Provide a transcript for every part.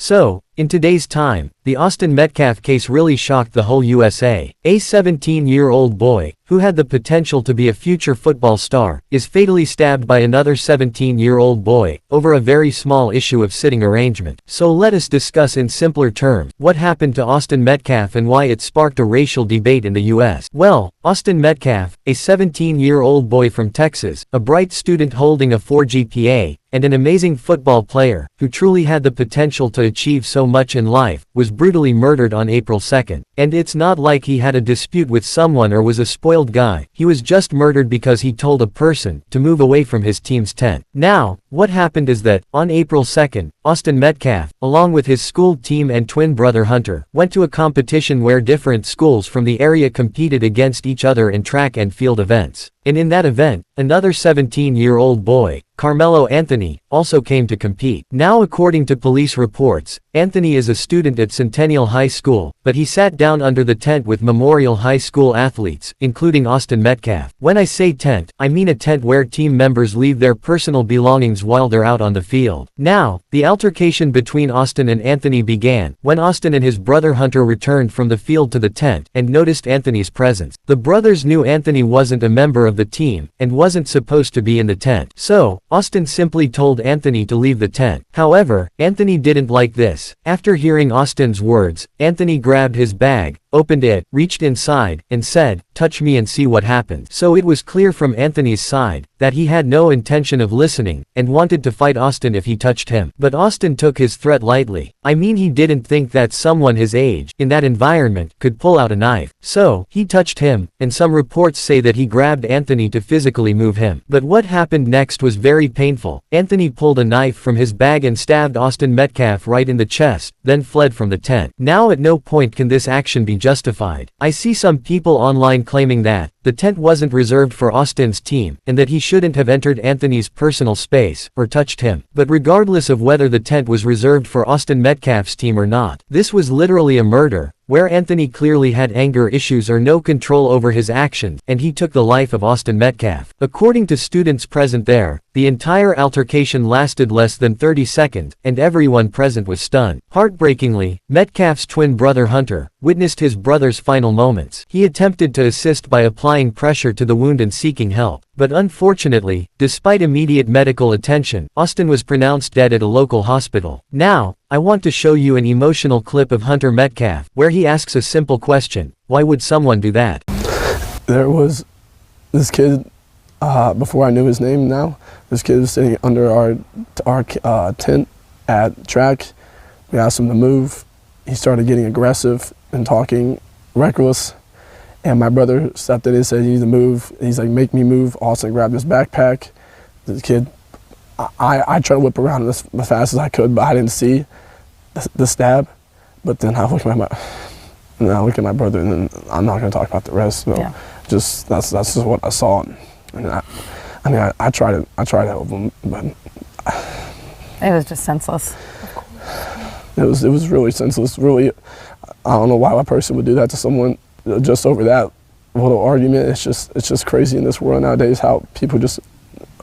So, in today's time, the Austin Metcalf case really shocked the whole USA. A 17-year-old boy, who had the potential to be a future football star, is fatally stabbed by another 17-year-old boy, over a very small issue of sitting arrangement. So let us discuss in simpler terms, what happened to Austin Metcalf and why it sparked a racial debate in the US. Well, Austin Metcalf, a 17-year-old boy from Texas, a bright student holding a 4 GPA, and an amazing football player, who truly had the potential to achieve so much in life, was brutally murdered on April 2nd. And it's not like he had a dispute with someone or was a spoiled guy. He was just murdered because he told a person to move away from his team's tent. Now, what happened is that, on April 2nd, Austin Metcalf, along with his school team and twin brother Hunter, went to a competition where different schools from the area competed against each other in track and field events. And in that event, another 17-year-old boy, Carmelo Anthony, also came to compete. Now, according to police reports, Anthony is a student at Centennial High School, but he sat down under the tent with Memorial High School athletes, including Austin Metcalf. When I say tent, I mean a tent where team members leave their personal belongings while they're out on the field. Now, the altercation between Austin and Anthony began when Austin and his brother Hunter returned from the field to the tent and noticed Anthony's presence. The brothers knew Anthony wasn't a member of the team and wasn't supposed to be in the tent. So, Austin simply told Anthony to leave the tent. However, Anthony didn't like this. After hearing Austin's words, Anthony grabbed his bag, opened it, reached inside, and said, "Touch me and see what happens." So it was clear from Anthony's side that he had no intention of listening and wanted to fight Austin if he touched him. But Austin took his threat lightly. I mean, he didn't think that someone his age, in that environment, could pull out a knife. So, he touched him, and some reports say that he grabbed Anthony to physically move him. But what happened next was very painful. Anthony pulled a knife from his bag and stabbed Austin Metcalf right in the chest, then fled from the tent. Now, at no point can this action be justified. I see some people online claiming that the tent wasn't reserved for Austin's team, and that he shouldn't have entered Anthony's personal space, or touched him. But regardless of whether the tent was reserved for Austin Metcalf's team or not, this was literally a murder, where Anthony clearly had anger issues or no control over his actions, and he took the life of Austin Metcalf. According to students present there, the entire altercation lasted less than 30 seconds, and everyone present was stunned. Heartbreakingly, Metcalf's twin brother Hunter witnessed his brother's final moments. He attempted to assist by applying pressure to the wound and seeking help. But unfortunately, despite immediate medical attention, Austin was pronounced dead at a local hospital. Now, I want to show you an emotional clip of Hunter Metcalf, where he asks a simple question: why would someone do that? There was this kid, before I knew his name now, this kid was sitting under our tent at track. We asked him to move. He started getting aggressive and talking reckless. And my brother stepped in and said, "You need to move." He's like, "Make me move." Austin grabbed his backpack. The kid, I tried to whip around as fast as I could, but I didn't see the stab. But then I look at my brother, and then I'm not going to talk about the rest. So yeah. That's just what I saw. And I tried to help him, but it was just senseless. It was really senseless. Really, I don't know why a person would do that to someone just over that little argument. It's just crazy in this world nowadays how people just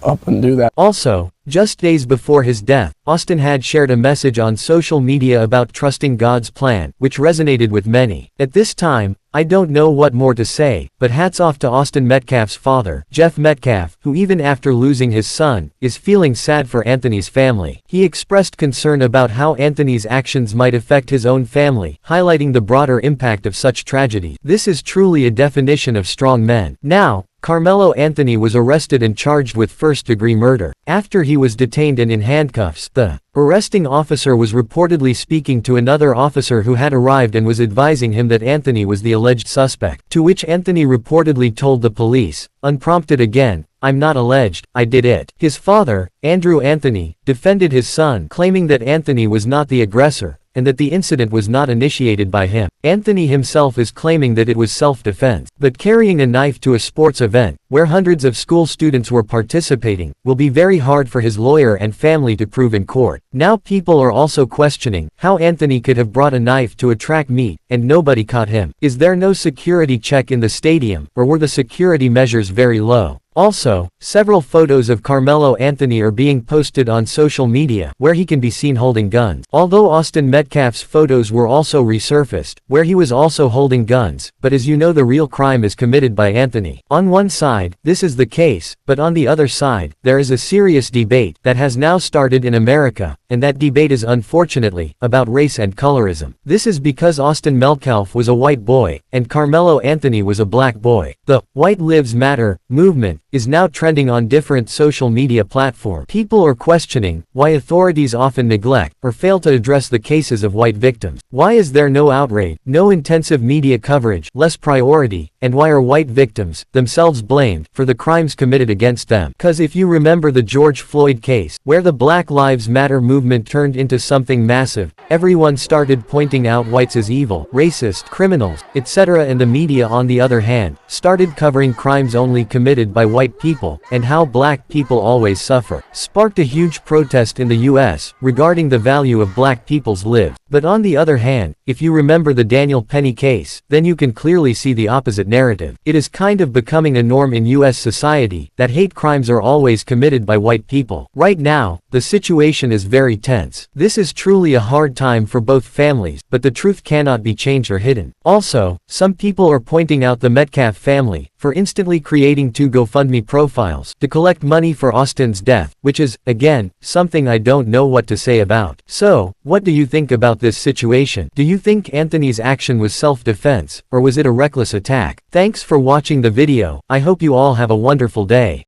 up and do that. Also, just days before his death, Austin had shared a message on social media about trusting God's plan, which resonated with many. At this time, I don't know what more to say, but hats off to Austin Metcalf's father, Jeff Metcalf, who even after losing his son, is feeling sad for Anthony's family. He expressed concern about how Anthony's actions might affect his own family, highlighting the broader impact of such tragedy. This is truly a definition of strong men. Now, Carmelo Anthony was arrested and charged with first-degree murder. After he was detained and in handcuffs, the arresting officer was reportedly speaking to another officer who had arrived and was advising him that Anthony was the alleged suspect. To which Anthony reportedly told the police, unprompted again, "I'm not alleged, I did it." His father, Andrew Anthony, defended his son, claiming that Anthony was not the aggressor, and that the incident was not initiated by him. Anthony himself is claiming that it was self-defense. But carrying a knife to a sports event, where hundreds of school students were participating, will be very hard for his lawyer and family to prove in court. Now people are also questioning how Anthony could have brought a knife to a track meet, and nobody caught him. Is there no security check in the stadium, or were the security measures very low? Also, several photos of Carmelo Anthony are being posted on social media, where he can be seen holding guns. Although Austin Metcalf's photos were also resurfaced, where he was also holding guns, but as you know, the real crime is committed by Anthony. On one side, this is the case, but on the other side, there is a serious debate that has now started in America, and that debate is unfortunately about race and colorism. This is because Austin Metcalf was a white boy, and Carmelo Anthony was a black boy. The White Lives Matter movement is now trending on different social media platforms. People are questioning why authorities often neglect or fail to address the cases of white victims. Why is there no outrage, no intensive media coverage, less priority, and why are white victims themselves blamed for the crimes committed against them? Cause if you remember the George Floyd case, where the Black Lives Matter movement turned into something massive, everyone started pointing out whites as evil, racist, criminals, etc., and the media on the other hand, started covering crimes only committed by white people, and how black people always suffer, sparked a huge protest in the US regarding the value of black people's lives. But on the other hand, if you remember the Daniel Penny case, then you can clearly see the opposite narrative. It is kind of becoming a norm in US society that hate crimes are always committed by white people. Right now, the situation is very tense. This is truly a hard time for both families, but the truth cannot be changed or hidden. Also, some people are pointing out the Metcalf family for instantly creating 2 GoFundMe profiles to collect money for Austin's death, which is, again, something I don't know what to say about. So, what do you think about this situation? Do you think Anthony's action was self-defense, or was it a reckless attack? Thanks for watching the video. I hope you all have a wonderful day.